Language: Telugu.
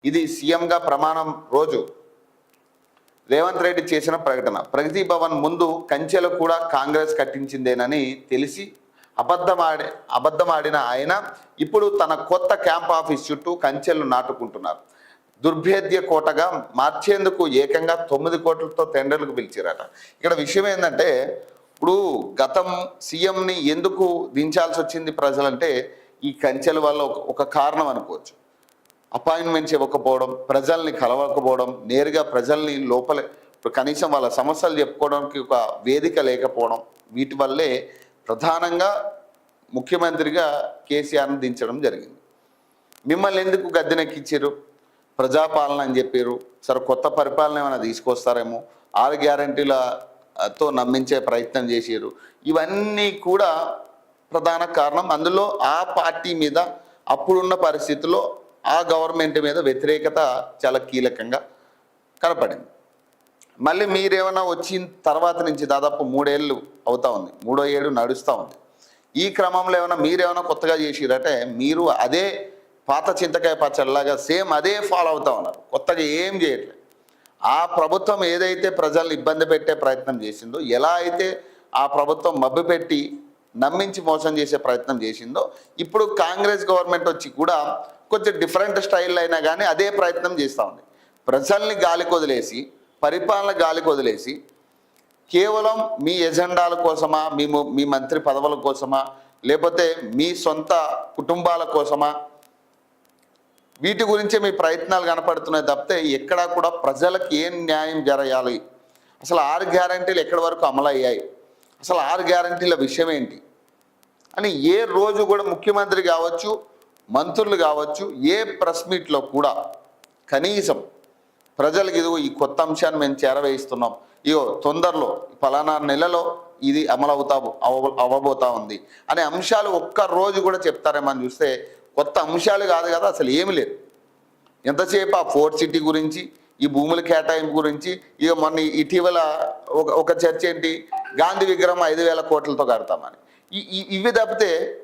ఇది సీఎంగా ప్రమాణం రోజు రేవంత్ రెడ్డి చేసిన ప్రకటన. ప్రగతి భవన్ ముందు కంచెలు కూడా కాంగ్రెస్ కట్టించిందేనని తెలిసి అబద్ధమాడిన ఆయన ఇప్పుడు తన కొత్త క్యాంప్ ఆఫీస్ చుట్టూ కంచెలు నాటుకుంటున్నారు. దుర్భేద్య కోటగా మార్చేందుకు ఏకంగా 9 కోట్లతో టెండర్లకు పిలిచారట. ఇక్కడ విషయం ఏంటంటే, ఇప్పుడు గతం సీఎంని ఎందుకు దించాల్సి వచ్చింది ప్రజలంటే ఈ కంచెల వల్ల ఒక కారణం అనుకోవచ్చు. అపాయింట్మెంట్స్ ఇవ్వకపోవడం, ప్రజల్ని కలవకపోవడం, నేరుగా ప్రజల్ని లోపల కనీసం వాళ్ళ సమస్యలు చెప్పుకోవడానికి ఒక వేదిక లేకపోవడం, వీటి వల్లే ప్రధానంగా ముఖ్యమంత్రిగా కేసీఆర్ని దించడం జరిగింది. మిమ్మల్ని ఎందుకు గద్దెనెక్కించారు? ప్రజాపాలన అని చెప్పారు. సరే, కొత్త పరిపాలన ఏమైనా తీసుకొస్తారేమో, 6 గ్యారంటీలతో నమ్మించే ప్రయత్నం చేశారు. ఇవన్నీ కూడా ప్రధాన కారణం. అందులో ఆ పార్టీ మీద అప్పుడున్న పరిస్థితుల్లో ఆ గవర్నమెంట్ మీద వ్యతిరేకత చాలా కీలకంగా కనపడింది. మళ్ళీ మీరేమైనా వచ్చిన తర్వాత నుంచి దాదాపు 3 ఏళ్ళు అవుతా ఉంది, 3వ ఏడు నడుస్తూ ఉంది. ఈ క్రమంలో మీరేమైనా కొత్తగా చేసిరంటే మీరు అదే పాత చింతకాయ పచ్చడిలాగా సేమ్ అదే ఫాలో అవుతూ ఉన్నారు. కొత్తగా ఏం చేయట్లేదు. ఆ ప్రభుత్వం ఏదైతే ప్రజల్ని ఇబ్బంది పెట్టే ప్రయత్నం చేసిందో, ఎలా అయితే ఆ ప్రభుత్వం మభ్యపెట్టి నమ్మించి మోసం చేసే ప్రయత్నం చేసిందో, ఇప్పుడు కాంగ్రెస్ గవర్నమెంట్ వచ్చి కూడా కొంచెం డిఫరెంట్ స్టైల్ అయినా కానీ అదే ప్రయత్నం చేస్తూ ఉంది. ప్రజల్ని గాలికి వదిలేసి, పరిపాలన గాలికి వదిలేసి, కేవలం మీ ఎజెండాల కోసమా, మీ మంత్రి పదవుల కోసమా, లేకపోతే మీ సొంత కుటుంబాల కోసమా, వీటి గురించే మీ ప్రయత్నాలు కనపడుతున్నాయి తప్పితే ఎక్కడా కూడా ప్రజలకు ఏం న్యాయం జరగాలి, అసలు 6 గ్యారంటీలు ఎక్కడి వరకు అమలయ్యాయి, అసలు 6 గ్యారంటీల విషయం ఏంటి అని ఏ రోజు కూడా ముఖ్యమంత్రి కావచ్చు, మంత్రులు కావచ్చు, ఏ ప్రెస్ మీట్లో కూడా కనీసం ప్రజలకు ఇదిగో ఈ కొత్త అంశాన్ని మేము చేరవేయిస్తున్నాం, ఇగో తొందరలో ఫలానా నెలలో ఇది అవ్వబోతా ఉంది అనే అంశాలు ఒక్క రోజు కూడా చెప్తారేమని చూస్తే కొత్త అంశాలు కాదు కదా, అసలు ఏమి లేదు. ఎంతసేపు ఆ 4 సిటీ గురించి, ఈ భూముల కేటాయింపు గురించి, ఇక మొన్న ఇటీవల ఒక చర్చ ఏంటి, గాంధీ విగ్రహం 5,000 కోట్లతో కడతామని. ఇవి తప్పితే